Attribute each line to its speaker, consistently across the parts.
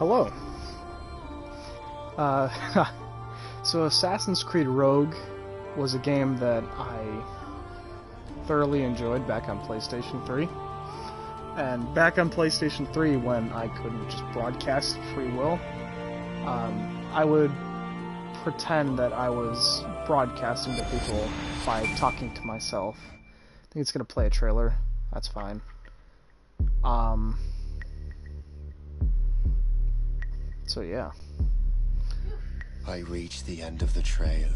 Speaker 1: Hello. So Assassin's Creed Rogue was a game that I thoroughly enjoyed back on PlayStation 3. And back on PlayStation 3, when I couldn't just broadcast free will, I would pretend that I was broadcasting to people by talking to myself. I think it's gonna play a trailer. That's fine. So yeah.
Speaker 2: I reached the end of the trail.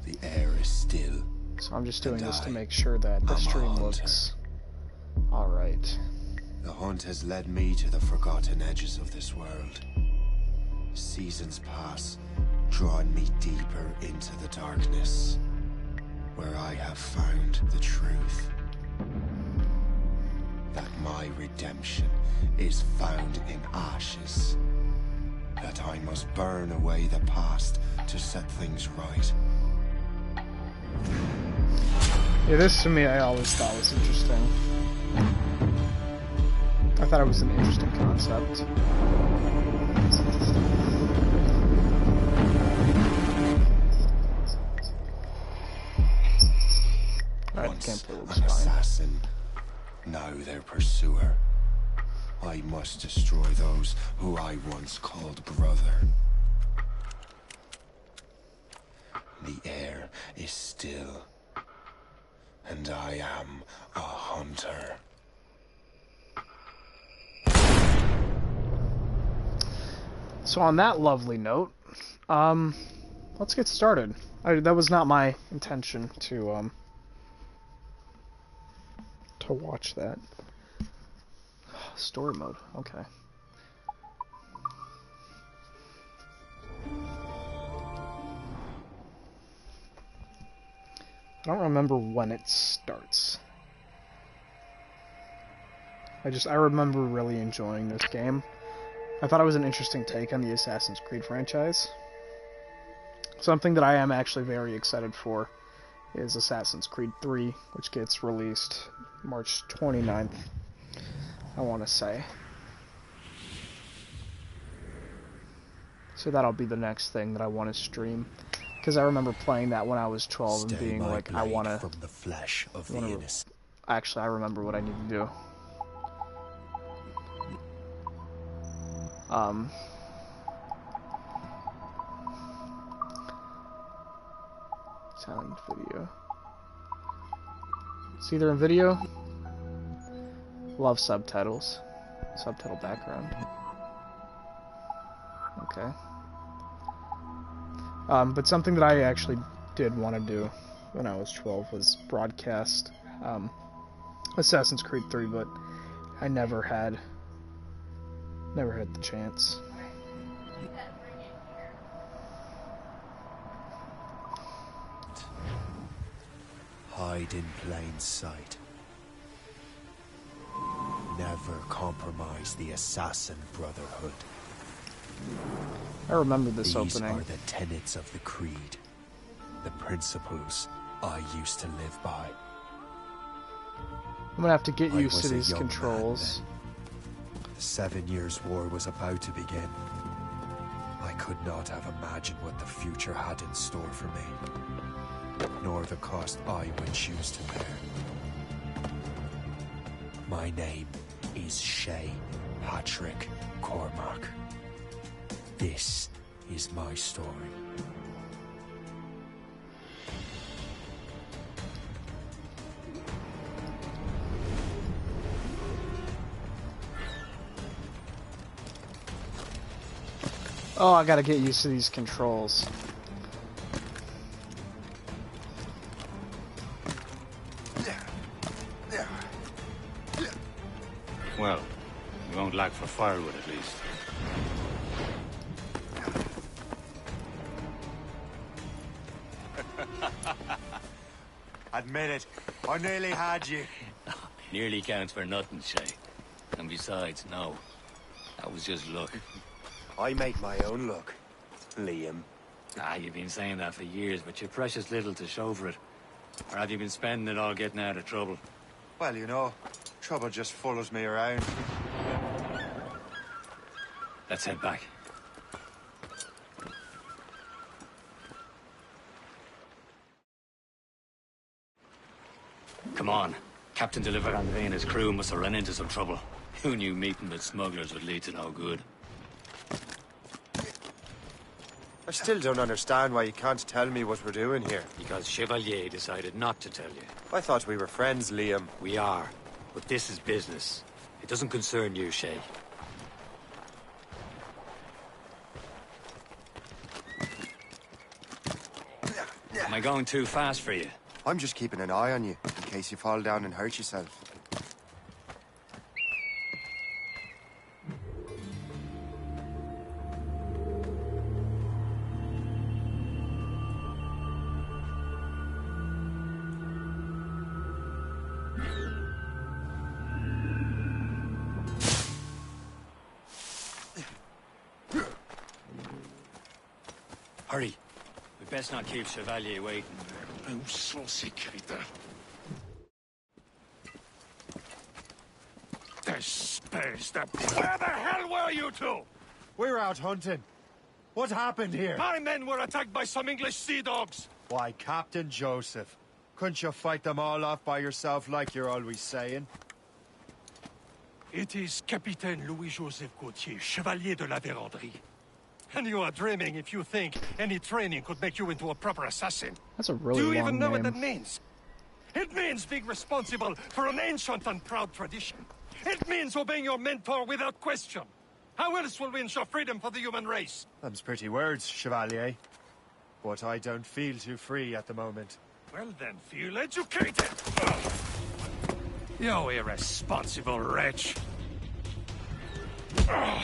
Speaker 2: The air is still.
Speaker 1: So I'm just doing this to make sure that the stream looks alright.
Speaker 2: The hunt has led me to the forgotten edges of this world. Seasons pass, drawing me deeper into the darkness, where I have found the truth. That my redemption is found in ashes. That I must burn away the past to set things right.
Speaker 1: Yeah, this to me I always thought was interesting. I thought it was an interesting concept.
Speaker 2: Once an assassin, now their pursuer. I must destroy those who I once called brother. The air is still, and I am a hunter.
Speaker 1: So on that lovely note, let's get started. That was not my intention to watch that. Story mode, okay. I don't remember when it starts. I remember really enjoying this game. I thought it was an interesting take on the Assassin's Creed franchise. Something that I am actually very excited for is Assassin's Creed 3, which gets released March 29th, I want to say. So that'll be the next thing that I want to stream. Because I remember playing that when I was 12 and being like, I want to...
Speaker 2: from the flesh of the innocent.
Speaker 1: Actually, I remember what I need to do. Sound video. It's either in video. Love subtitles. Subtitle background. Okay. But something that I actually did want to do when I was 12 was broadcast Assassin's Creed 3, but I never had the chance.
Speaker 2: Hide in plain sight. Never compromise the Assassin Brotherhood.
Speaker 1: I remember this opening.
Speaker 2: These are the tenets of the Creed. The principles I used to live by.
Speaker 1: I'm gonna have to get used to these controls.
Speaker 2: The 7 Years' War was about to begin. I could not have imagined what the future had in store for me, nor the cost I would choose to bear. My name is Shay Patrick Cormac. This is my story.
Speaker 1: Oh, I gotta get used to these controls.
Speaker 3: Well, we won't lack for firewood at least.
Speaker 2: Admit it, I nearly had you.
Speaker 3: Nearly counts for nothing, Shay. And besides, no. That was just luck.
Speaker 2: I make my own luck, Liam.
Speaker 3: You've been saying that for years, but you're precious little to show for it. Or have you been spending it all getting out of trouble?
Speaker 2: Well, you know, trouble just follows me around.
Speaker 3: Let's head back. Come on. Captain de Liverandre and his crew must have run into some trouble. Who knew meeting with smugglers would lead to no good?
Speaker 2: I still don't understand why you can't tell me what we're doing here.
Speaker 3: Because Chevalier decided not to tell you.
Speaker 2: I thought we were friends, Liam.
Speaker 3: We are. But this is business. It doesn't concern you, Shay. Am I going too fast for you?
Speaker 2: I'm just keeping an eye on you, in case you fall down and hurt yourself.
Speaker 3: Hurry. We best not keep Chevalier waiting.
Speaker 4: Où sont ces crétins? Espèce de... Where the hell were you two?
Speaker 2: We're out hunting. What happened here?
Speaker 4: My men were attacked by some English sea dogs.
Speaker 2: Why, Captain Joseph. Couldn't you fight them all off by yourself like you're always saying?
Speaker 4: It is Capitaine Louis-Joseph Gauthier, Chevalier de la Vérendrye. And you are dreaming if you think any training could make you into a proper assassin.
Speaker 1: That's a really
Speaker 4: Do you
Speaker 1: long
Speaker 4: even know
Speaker 1: name.
Speaker 4: what that means? It means being responsible for an ancient and proud tradition. It means obeying your mentor without question. How else will we ensure freedom for the human race?
Speaker 2: Them's pretty words, Chevalier. But I don't feel too free at the moment.
Speaker 4: Well then, feel educated! Ugh. You irresponsible wretch! Ugh.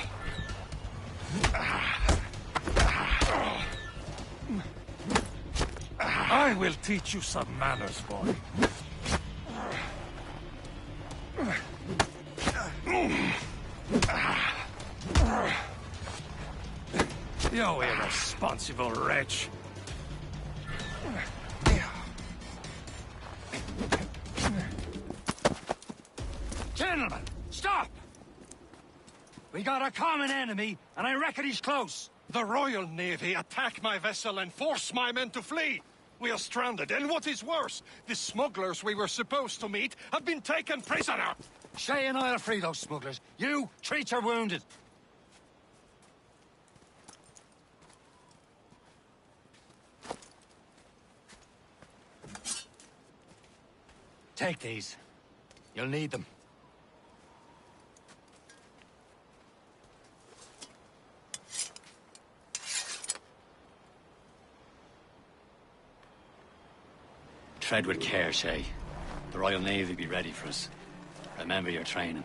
Speaker 4: I will teach you some manners, boy. You irresponsible wretch.
Speaker 3: Gentlemen, stop! We got a common enemy, and I reckon he's close.
Speaker 4: The Royal Navy attack my vessel and force my men to flee. We are stranded, and what is worse, the smugglers we were supposed to meet have been taken prisoner.
Speaker 3: Shay and I'll free those smugglers. You treat your wounded. Take these. You'll need them. Tread with care, Shay. The Royal Navy be ready for us. Remember your training.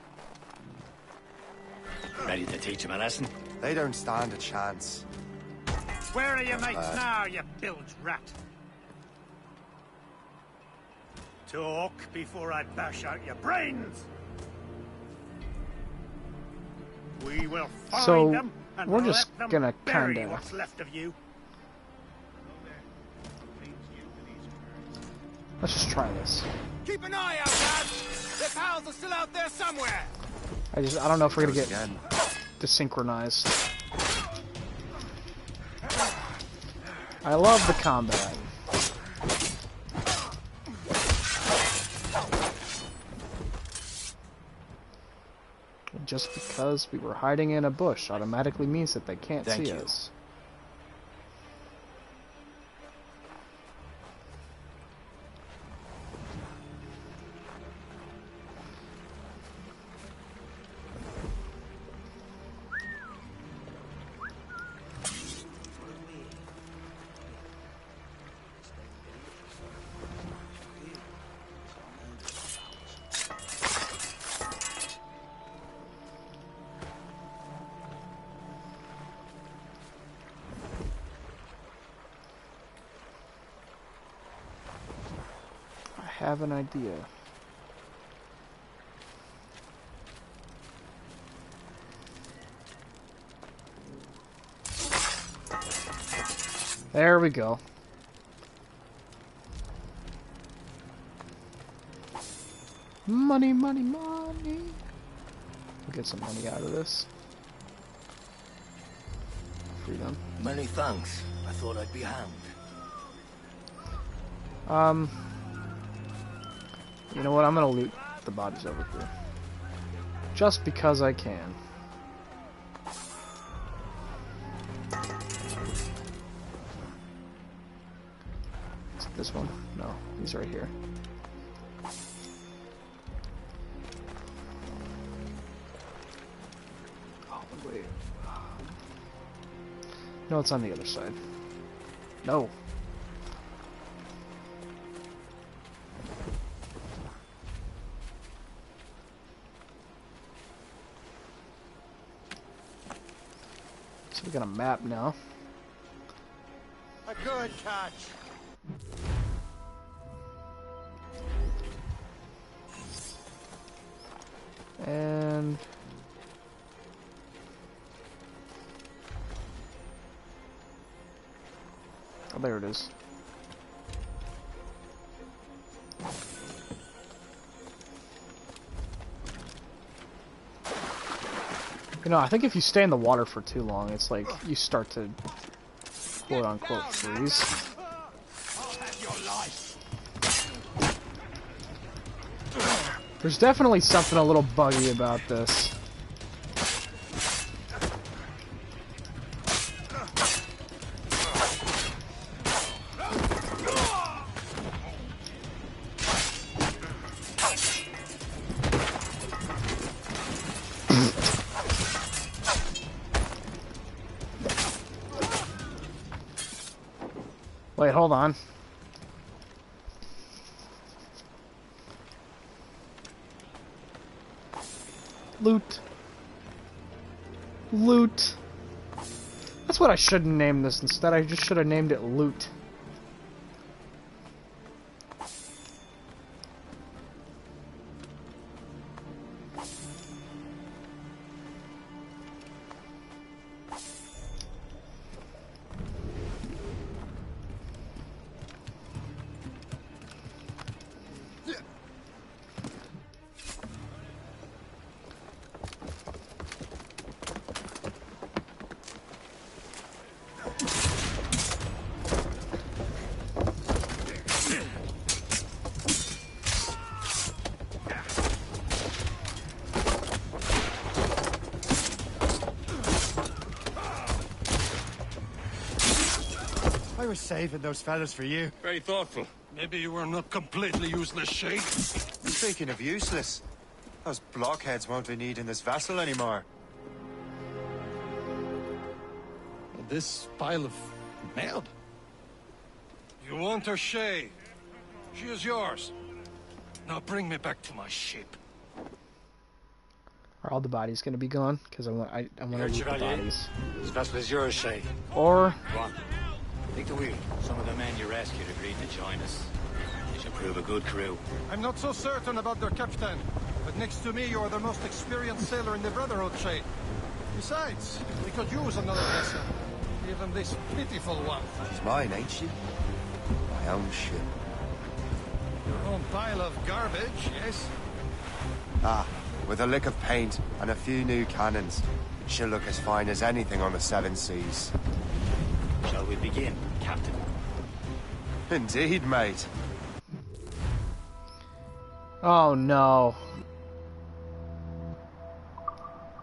Speaker 3: Ready to teach them a lesson?
Speaker 2: They don't stand a chance.
Speaker 5: Where are your mates now, you bilge rat? Talk before I bash out your brains! We will find
Speaker 1: So,
Speaker 5: them and
Speaker 1: we're
Speaker 5: let
Speaker 1: just
Speaker 5: them
Speaker 1: gonna
Speaker 5: bury
Speaker 1: kinda-
Speaker 5: what's left of you.
Speaker 1: Let's just try this.
Speaker 6: Keep an eye out, lads! Their pals are still out there somewhere!
Speaker 1: I don't know if we're gonna get
Speaker 2: Again.
Speaker 1: desynchronized. I love the combat. Just because we were hiding in a bush automatically means that they can't
Speaker 2: Thank
Speaker 1: see
Speaker 2: you.
Speaker 1: us. I have an idea. There we go. Money, money, money. We'll get some money out of this. free them.
Speaker 7: Many thanks. I thought I'd be hanged.
Speaker 1: You know what? I'm gonna loot the bodies over here. Just because I can. Is it this one? No, he's right here. Oh, wait. No, it's on the other side. No. So we got a map now.
Speaker 5: A good catch.
Speaker 1: And oh, there it is. You know, I think if you stay in the water for too long, it's like you start to quote-unquote freeze. There's definitely something a little buggy about this. Wait, hold on. Loot. Loot. That's what I should have named this. Instead, I just should have named it Loot.
Speaker 5: I was saving those fellas for you.
Speaker 4: Very thoughtful. Maybe you were not completely useless, Shay.
Speaker 2: Speaking of useless, those blockheads won't be needing this vessel anymore.
Speaker 4: This pile of mail. You want her, Shay? She is yours. Now bring me back to my ship.
Speaker 1: Are all the bodies going to be gone? Because I want to loot the bodies.
Speaker 3: This vessel is yours, Shay.
Speaker 1: Or
Speaker 3: Go on. Take the wheel. Some of the men you rescued agreed to join us. They should prove a good crew.
Speaker 4: I'm not so certain about their captain, but next to me you are the most experienced sailor in the Brotherhood, Shay. Besides, we could use another vessel. Even this pitiful one.
Speaker 2: She's mine, ain't she? My own ship.
Speaker 4: Your own pile of garbage, yes?
Speaker 2: Ah, with a lick of paint and a few new cannons, she'll look as fine as anything on the Seven Seas.
Speaker 3: Shall we begin, Captain?
Speaker 2: Indeed, mate.
Speaker 1: oh no.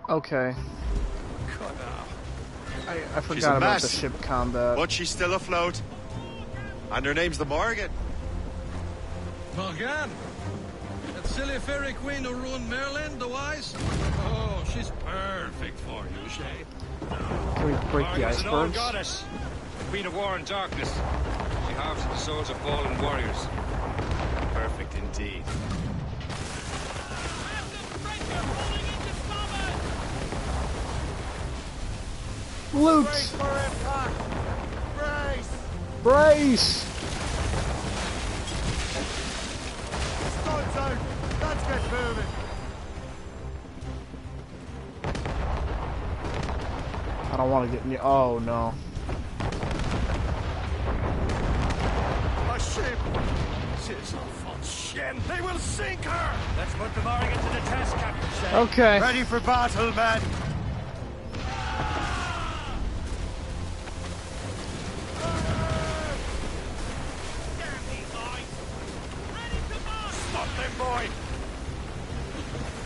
Speaker 1: Okay. I forgot about the ship combat.
Speaker 2: But she's still afloat. And her name's the Morgan.
Speaker 4: Morgan? That silly fairy queen who ruined Merlin, the wise? Oh, she's perfect for you, Shay.
Speaker 1: Can we break the
Speaker 3: Morgan's an old
Speaker 1: icebergs?
Speaker 3: goddess. Queen of war and darkness. She harvested the souls of fallen warriors. Perfect indeed.
Speaker 1: Loot!
Speaker 5: Brace for impact! Brace!
Speaker 1: Brace!
Speaker 5: Studs out! Let's get moving!
Speaker 1: I don't want to get near. Oh no.
Speaker 4: A ship! She's a false shen. They will sink her!
Speaker 3: Let's put the Morgan to the test, Captain Shay.
Speaker 1: Okay.
Speaker 5: Ready for battle, men!
Speaker 6: them, boy!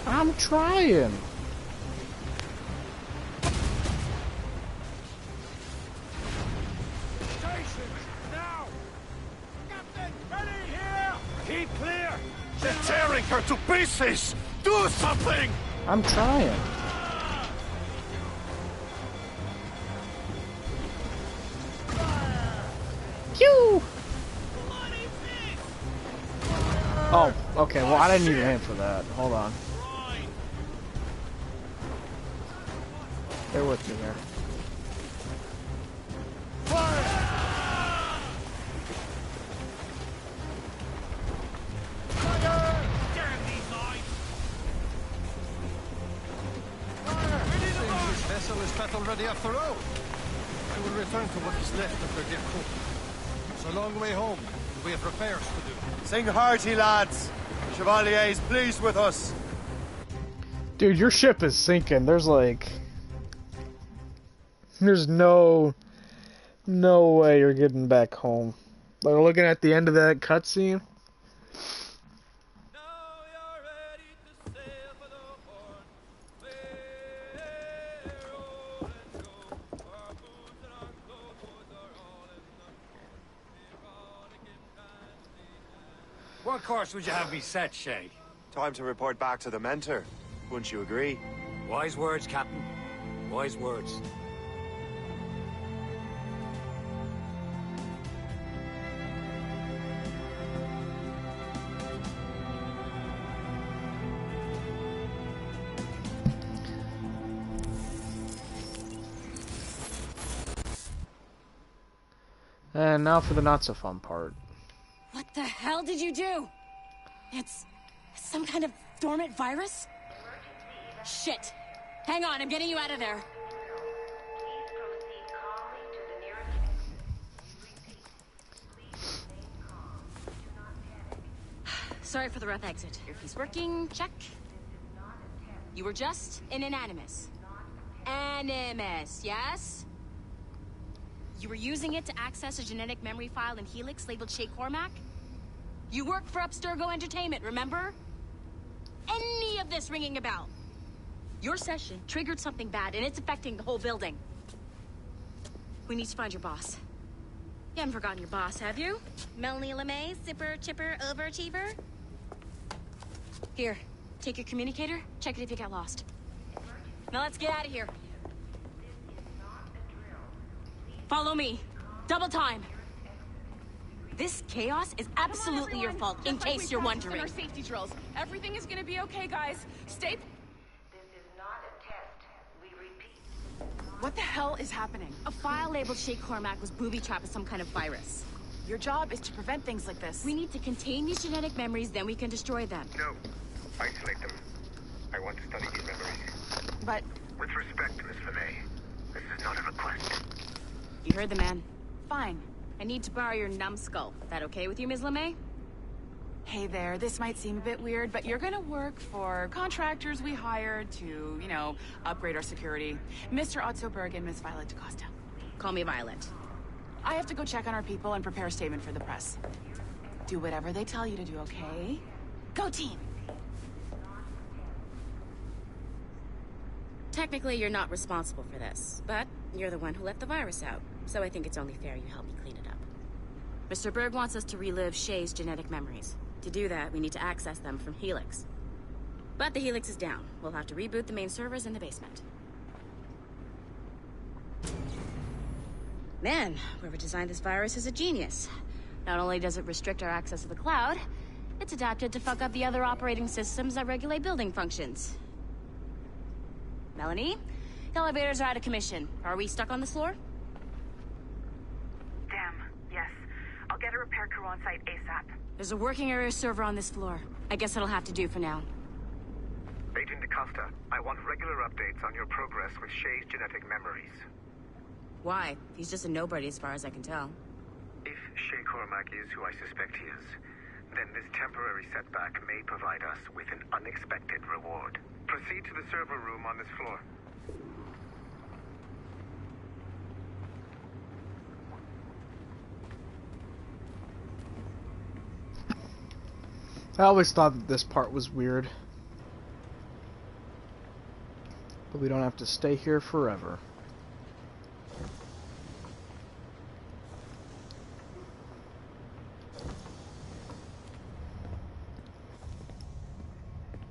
Speaker 1: I'm trying.
Speaker 6: Station, now! Captain, ready here! Keep clear! They're tearing her to pieces! Do something!
Speaker 1: I'm trying. Pew! Oh, okay, well I didn't even aim for that. Hold on. Bear with me here.
Speaker 4: This vessel is battle ready after all. I will return to what is left of their dear cook. It's a long way home, and we have repairs to do.
Speaker 8: Sing hearty, lads. Chevalier is pleased with us.
Speaker 1: Dude, your ship is sinking. There's no way you're getting back home. Like, looking at the end of that cutscene.
Speaker 3: What course would you have me set, Shay?
Speaker 8: Time to report back to the mentor. Wouldn't you agree?
Speaker 3: Wise words, Captain. Wise words.
Speaker 1: And now for the not so fun part.
Speaker 9: What the hell did you do? It's some kind of dormant virus? Shit. Hang on, I'm getting you out of there. Sorry for the rough exit. Earpiece working, check. You were just an Animus. Animus, yes? You were using it to access a genetic memory file in Helix labeled Shay Cormac? You work for Abstergo Entertainment, remember? Any of this ringing a bell? Your session triggered something bad, and it's affecting the whole building. We need to find your boss. You haven't forgotten your boss, have you? Melanie LeMay, zipper, chipper, overachiever? Here, take your communicator, check it if you got lost. Now let's get out of here. Follow me. Double time. This chaos is absolutely your fault, in case you're wondering.
Speaker 10: Our safety drills. Everything is gonna be okay, guys. Stay.
Speaker 11: This is not a test. We repeat.
Speaker 10: What the hell is happening?
Speaker 9: A file labeled Shay Cormac was booby-trapped with some kind of virus.
Speaker 10: Your job is to prevent things like this.
Speaker 9: We need to contain these genetic memories, then we can destroy them.
Speaker 12: No. Isolate them. I want to study these memories.
Speaker 10: But...
Speaker 12: With respect, Miss LeMay, this is not a request.
Speaker 9: You heard the man.
Speaker 10: Fine.
Speaker 9: I need to borrow your numbskull. That okay with you, Ms. LeMay?
Speaker 10: Hey there, this might seem a bit weird, but you're gonna work for contractors we hired to, you know, upgrade our security. Mr. Otto Berg and Miss Violet DaCosta.
Speaker 9: Call me Violet.
Speaker 10: I have to go check on our people and prepare a statement for the press. Do whatever they tell you to do, okay? Go team!
Speaker 9: Technically, you're not responsible for this, but you're the one who let the virus out, so I think it's only fair you help me clean it up. Mr. Berg wants us to relive Shay's genetic memories. To do that, we need to access them from Helix. But the Helix is down. We'll have to reboot the main servers in the basement. Man, whoever designed this virus is a genius. Not only does it restrict our access to the cloud, it's adapted to fuck up the other operating systems that regulate building functions. Melanie, the elevators are out of commission. Are we stuck on this floor?
Speaker 11: Damn, yes. I'll get a repair crew on site ASAP.
Speaker 9: There's a working area server on this floor. I guess that'll have to do for now.
Speaker 12: Agent DaCosta, I want regular updates on your progress with Shay's genetic memories.
Speaker 9: Why? He's just a nobody as far as I can tell.
Speaker 12: If Shay Cormac is who I suspect he is, then this temporary setback may provide us with an unexpected reward. Proceed to the server room on this floor.
Speaker 1: I always thought that this part was weird. But we don't have to stay here forever.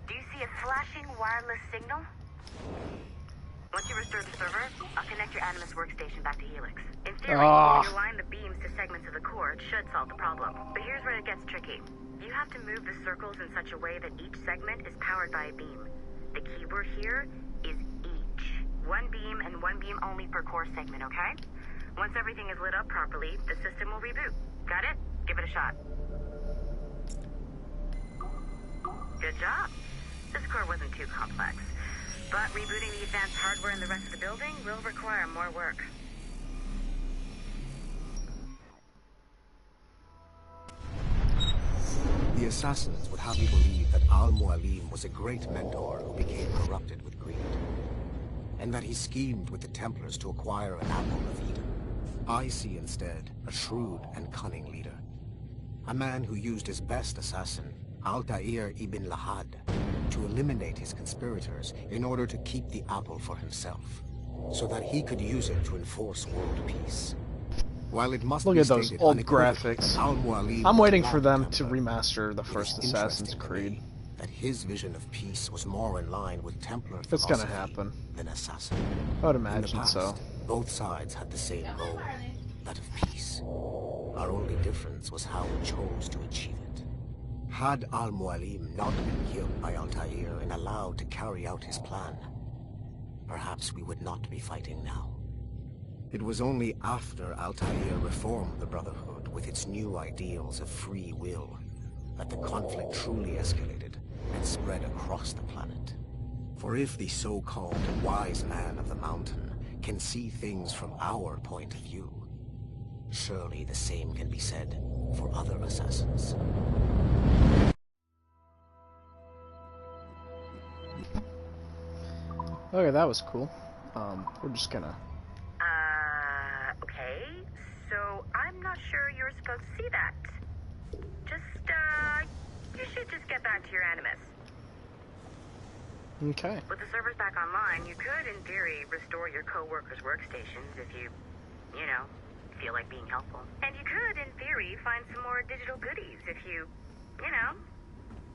Speaker 11: Do you see a flashing wireless signal? Once you restore the server, I'll connect your Animus workstation back to Helix. In theory, when you align the beams to segments of the core, it should solve the problem. But here's where it gets tricky. You have to move the circles in such a way that each segment is powered by a beam. The keyword here is each. One beam and one beam only per core segment, okay? Once everything is lit up properly, the system will reboot. Got it? Give it a shot. Good job. This core wasn't too complex. But rebooting the advanced hardware in the rest of the building will require more work.
Speaker 13: The assassins would have you believe that Al-Mualim was a great mentor who became corrupted with greed, and that he schemed with the Templars to acquire an apple of Eden. I see instead a shrewd and cunning leader, a man who used his best assassin, Altair ibn Lahad, to eliminate his conspirators in order to keep the apple for himself, so that he could use it to enforce world peace. While it must
Speaker 1: look
Speaker 13: be
Speaker 1: at those
Speaker 13: stated
Speaker 1: old graphics.
Speaker 13: Al-Mualim
Speaker 1: I'm waiting
Speaker 13: was
Speaker 1: for
Speaker 13: not
Speaker 1: them
Speaker 13: a
Speaker 1: to
Speaker 13: Templar.
Speaker 1: remaster the first
Speaker 13: It is
Speaker 1: Assassin's
Speaker 13: interesting to
Speaker 1: Creed.
Speaker 13: me that his vision of peace was more in line with Templar
Speaker 1: It's gonna
Speaker 13: philosophy
Speaker 1: happen.
Speaker 13: than assassin.
Speaker 1: I would
Speaker 13: In the
Speaker 1: imagine
Speaker 13: past,
Speaker 1: so.
Speaker 13: both sides had the same goal, that of peace. Our only difference was how we chose to achieve it. Had Al-Mualim not been killed by Altair and allowed to carry out his plan, perhaps we would not be fighting now. It was only after Altair reformed the Brotherhood with its new ideals of free will that the conflict truly escalated and spread across the planet. For if the so-called wise man of the mountain can see things from our point of view, surely the same can be said for other assassins.
Speaker 1: Okay, that was cool. We're just gonna...
Speaker 11: Okay. So, I'm not sure you're supposed to see that. You should just get back to your Animus.
Speaker 1: Okay.
Speaker 11: With the servers back online, you could, in theory, restore your co-workers' workstations if you feel like being helpful. And you could, in theory, find some more digital goodies if you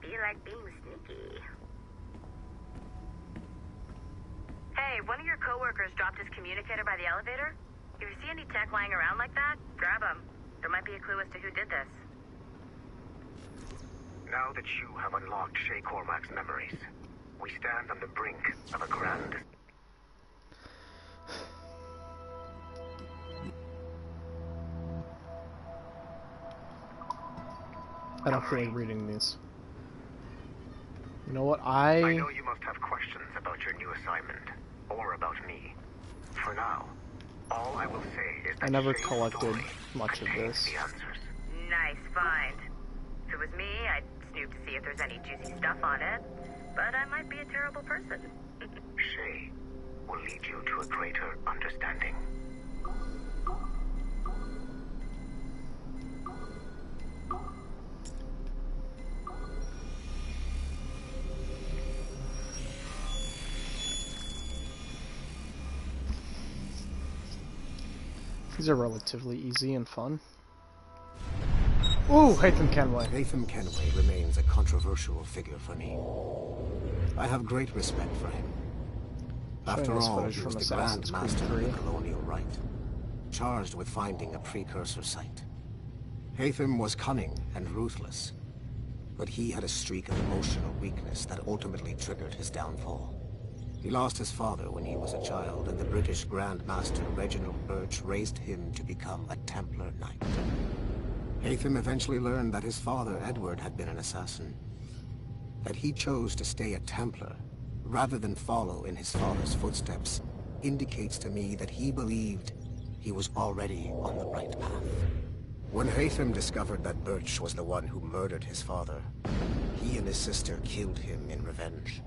Speaker 11: feel like being sneaky. Hey, one of your co-workers dropped his communicator by the elevator. If you see any tech lying around like that, grab them. There might be a clue as to who did this.
Speaker 12: Now that you have unlocked Shay Cormac's memories, we stand on the brink of a grand...
Speaker 1: I don't feel like reading these. You know what, I
Speaker 12: know you must have questions about your new assignment, or about me. For now, all I will say is that
Speaker 1: I never
Speaker 12: Shay's
Speaker 1: collected
Speaker 12: story
Speaker 1: much of
Speaker 12: contains
Speaker 1: this.
Speaker 12: the answers.
Speaker 11: Nice find. If it was me, I'd snoop to see if there's any juicy stuff on it. But I might be a terrible person.
Speaker 12: Shay will lead you to a greater understanding.
Speaker 1: These are relatively easy and fun. Ooh, Haytham Kenway.
Speaker 13: Haytham Kenway remains a controversial figure for me. I have great respect for him. After all, he was the Grand Master of the Colonial Rite, charged with finding a precursor site. Haytham was cunning and ruthless, but he had a streak of emotional weakness that ultimately triggered his downfall. He lost his father when he was a child, and the British Grand Master Reginald Birch raised him to become a Templar Knight. Haytham eventually learned that his father, Edward, had been an assassin. That he chose to stay a Templar, rather than follow in his father's footsteps, indicates to me that he believed he was already on the right path. When Haytham discovered that Birch was the one who murdered his father, he and his sister killed him in revenge.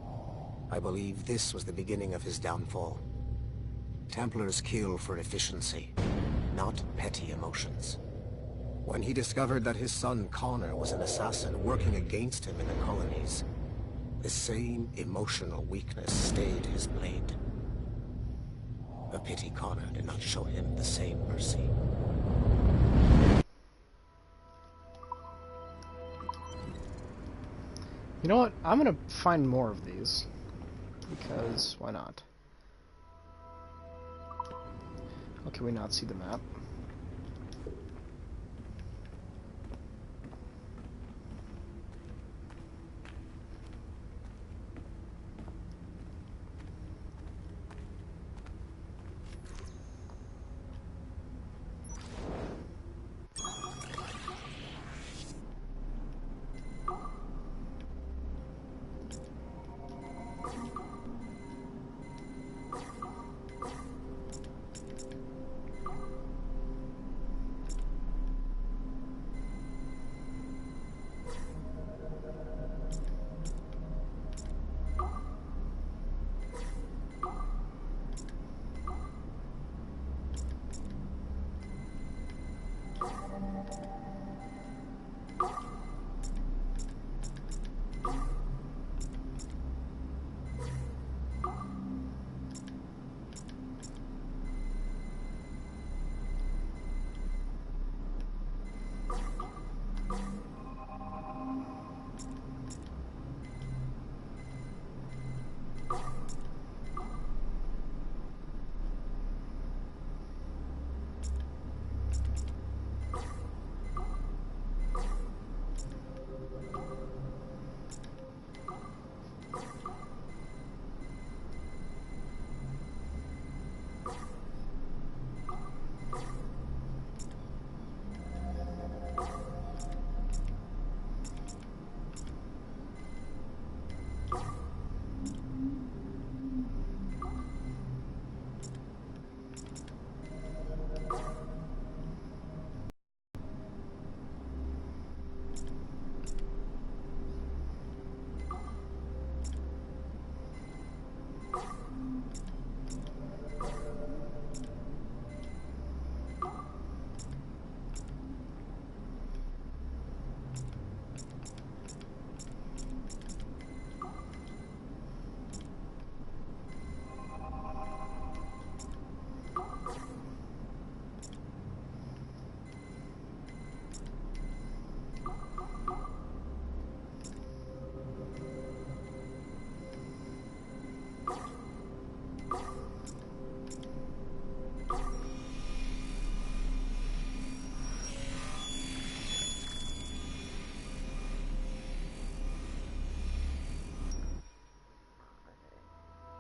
Speaker 13: I believe this was the beginning of his downfall. Templars kill for efficiency, not petty emotions. When he discovered that his son Connor was an assassin working against him in the colonies, the same emotional weakness stayed his blade. A pity Connor did not show him the same mercy.
Speaker 1: You know what? I'm gonna find more of these. Because, why not? Oh, can we not see the map?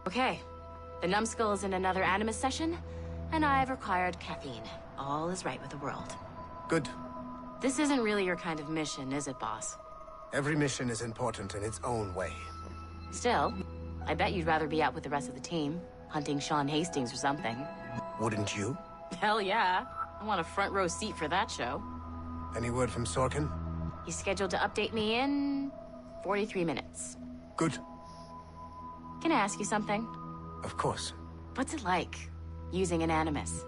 Speaker 9: Okay, the numbskull is in another Animus session, and I've required caffeine. All is right with the world.
Speaker 13: Good.
Speaker 9: This isn't really your kind of mission, is it, boss?
Speaker 13: Every mission is important in its own way.
Speaker 9: Still, I bet you'd rather be out with the rest of the team, hunting Sean Hastings or something.
Speaker 13: Wouldn't you?
Speaker 9: Hell yeah. I want a front row seat for that show.
Speaker 13: Any word from Sorkin?
Speaker 9: He's scheduled to update me in 43 minutes.
Speaker 13: Good.
Speaker 9: Can I ask you something?
Speaker 13: Of course.
Speaker 9: What's it like, using an Animus?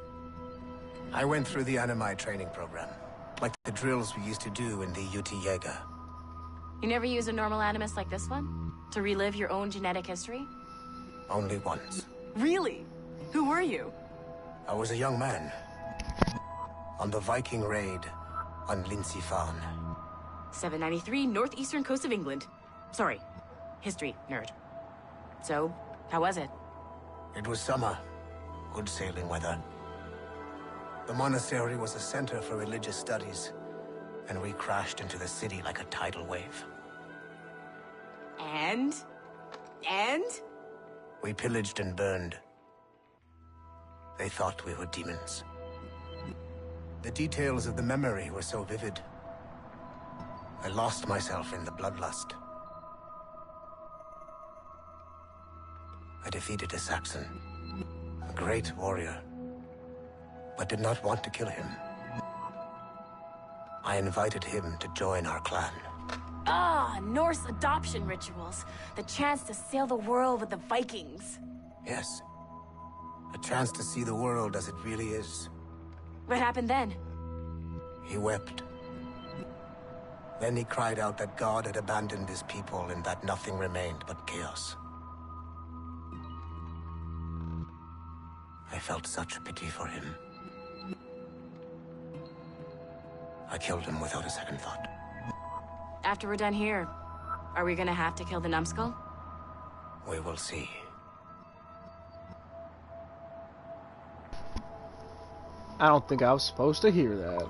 Speaker 13: I went through the Animi training program. Like the drills we used to do in the UT Jaeger.
Speaker 9: You never use a normal Animus like this one? To relive your own genetic history?
Speaker 13: Only once.
Speaker 9: Really? Who were you?
Speaker 13: I was a young man. On the Viking raid on Lindsey Farm.
Speaker 9: 793, northeastern coast of England. Sorry, history nerd. So, how was it?
Speaker 13: It was summer. Good sailing weather. The monastery was a center for religious studies, and we crashed into the city like a tidal wave.
Speaker 9: And?
Speaker 13: We pillaged and burned. They thought we were demons. The details of the memory were so vivid. I lost myself in the bloodlust. I defeated a Saxon, a great warrior, but did not want to kill him. I invited him to join our clan.
Speaker 9: Ah, Norse adoption rituals. The chance to sail the world with the Vikings.
Speaker 13: Yes. A chance to see the world as it really is.
Speaker 9: What happened then?
Speaker 13: He wept. Then he cried out that God had abandoned his people and that nothing remained but chaos. I felt such pity for him. I killed him without a second thought.
Speaker 9: After we're done here, are we gonna have to kill the numbskull?
Speaker 13: We will see.
Speaker 1: I don't think I was supposed to hear that.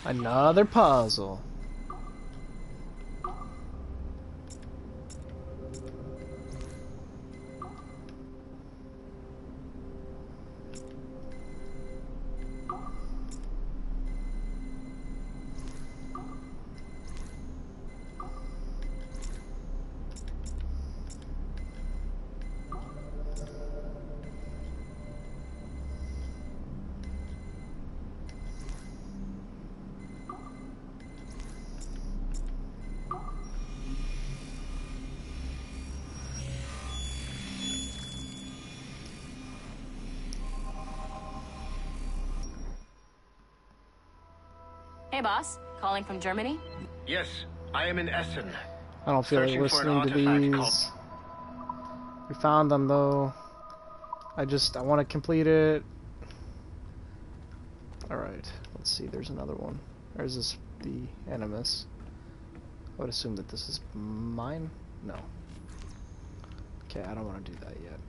Speaker 1: Another puzzle.
Speaker 9: Hey, boss. Calling from Germany?
Speaker 6: Yes, I am in Essen.
Speaker 1: I don't feel like listening to these. We found them, though. I want to complete it. Alright, let's see. There's another one. Or is this the Animus? I would assume that this is mine? No. Okay, I don't want to do that yet.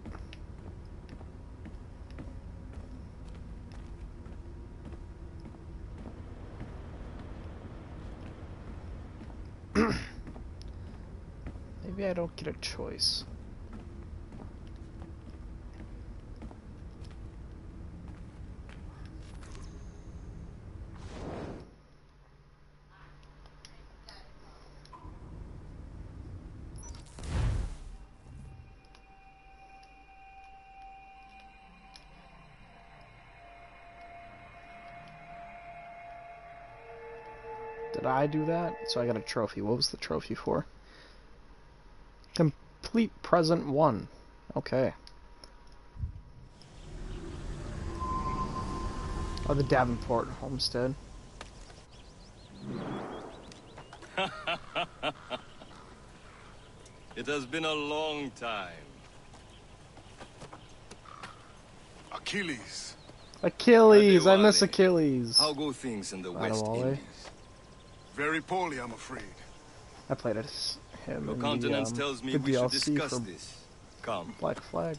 Speaker 1: Maybe I don't get a choice. Did I do that? So I got a trophy. What was the trophy for? Complete present 1. Okay. Oh, the Davenport homestead.
Speaker 14: It has been a long time.
Speaker 15: Achilles.
Speaker 1: Achilles! I miss Achilles.
Speaker 14: How go things in the West Indies?
Speaker 15: Very poorly, I'm afraid.
Speaker 1: I played as him
Speaker 14: Your
Speaker 1: in
Speaker 14: countenance
Speaker 1: the,
Speaker 14: tells me
Speaker 1: the
Speaker 14: we should
Speaker 1: DLC
Speaker 14: discuss
Speaker 1: for
Speaker 14: this. Come.
Speaker 1: Black Flag.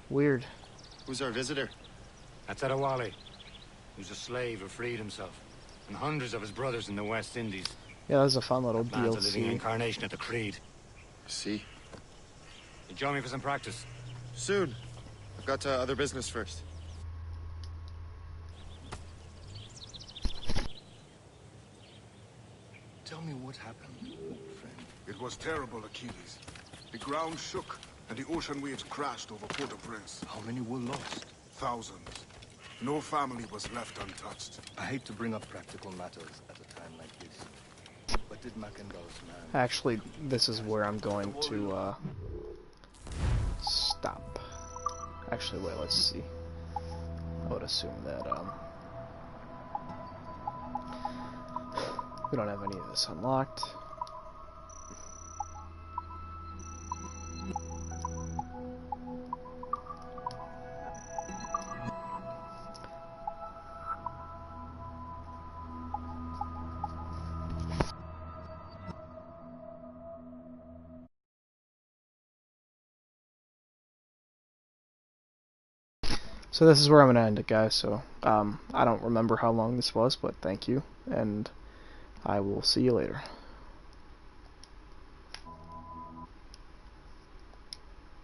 Speaker 1: Weird.
Speaker 8: Who's our visitor?
Speaker 3: That's Adewale. Who's a slave who freed himself. And hundreds of his brothers in the West Indies.
Speaker 1: Yeah, that was a fun little
Speaker 3: Man's a living
Speaker 1: DLC.
Speaker 3: incarnation of the Creed.
Speaker 8: See?
Speaker 3: You join me for some practice?
Speaker 8: Soon. I've got other business first.
Speaker 15: Tell me what happened, friend. It was terrible, Achilles. The ground shook, and the ocean waves crashed over Port-au-Prince.
Speaker 14: How many were lost?
Speaker 15: Thousands. No family was left untouched.
Speaker 14: I hate to bring up practical matters at a time like this. But did Mackendall's man...
Speaker 1: Actually, this is where I'm going to, stop. Actually, wait, let's see. I would assume that, we don't have any of this unlocked. So this is where I'm going to end it, guys. So I don't remember how long this was, but thank you, and I will see you later.